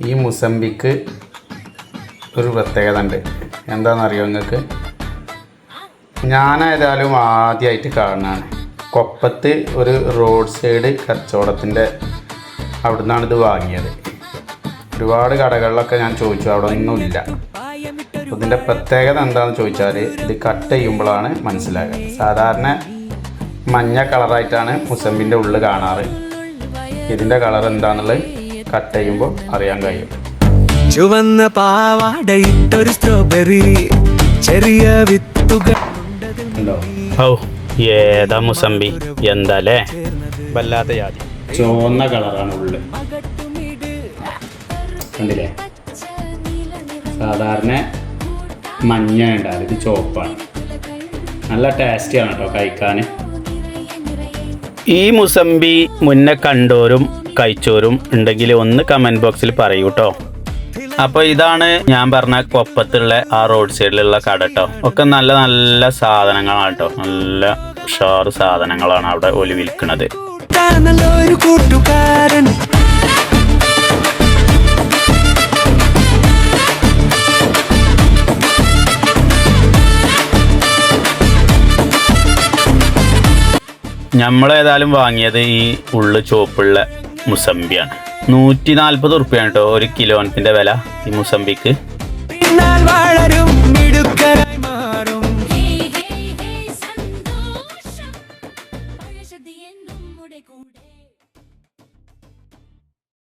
ഈ മുസമ്പിക്ക് ഒരു പ്രത്യേകത ഉണ്ട്. എന്താണെന്നറിയോ നിങ്ങൾക്ക്? ഞാനേതായാലും ആദ്യമായിട്ട് കാണുന്നതാണ്. കൊപ്പത്ത് ഒരു റോഡ് സൈഡ് കച്ചവടത്തിൻ്റെ അവിടെ നിന്നാണ് ഇത് വാങ്ങിയത്. ഒരുപാട് കടകളിലൊക്കെ ഞാൻ ചോദിച്ചു, അവിടെ ഒന്നുമില്ല. ഇതിൻ്റെ പ്രത്യേകത എന്താണെന്ന് ചോദിച്ചാൽ ഇത് കട്ട് ചെയ്യുമ്പോഴാണ് മനസ്സിലാകുക. സാധാരണ മഞ്ഞ കളറായിട്ടാണ് മുസമ്പിൻ്റെ ഉള്ളിൽ കാണാറ്. ഇതിൻ്റെ കളർ എന്താണെന്നുള്ളത് കട്ട് ചെയ്യുമ്പോൾ അറിയാൻ കഴിയും. ചുവന്ന പാവാടയിട്ടൊരു സ്ട്രോബെറി ചെറിയ വിത്തുകൾ. ഓ ഏതാ മുസമ്പി, എന്താല്ലേ വല്ലാത്ത ജാതി. ചുവന്ന കളറാണ് ഉള്ളിൽ, കണ്ടില്ലേ? സാധാരണ മഞ്ഞ ഉണ്ടാവും, ഇത് ചുവപ്പാണ്. നല്ല ടേസ്റ്റിയാണ് കേട്ടോ കഴിക്കാൻ. ഈ മുസമ്പി മുന്നേ കണ്ടോരും കഴിച്ചോരും ഉണ്ടെങ്കിൽ ഒന്ന് കമൻറ്റ് ബോക്സിൽ പറയൂ കേട്ടോ. അപ്പോൾ ഇതാണ് ഞാൻ പറഞ്ഞ കൊപ്പത്തുള്ള ആ റോഡ് സൈഡിലുള്ള കട കേട്ടോ. ഒക്കെ നല്ല നല്ല സാധനങ്ങളാണ് കേട്ടോ. നല്ല ഉഷാറ് സാധനങ്ങളാണ് അവിടെ ഓല് വിൽക്കുന്നത്. നമ്മളേതായാലും വാങ്ങിയത് ഈ ഉള്ളു ചുവപ്പുള്ള മുസമ്പിയാണ്. 140 ഉറുപ്പ്യാണ് കേട്ടോ ഒരു കിലോനത്തിൻ്റെ വില ഈ മുസമ്പിക്ക്.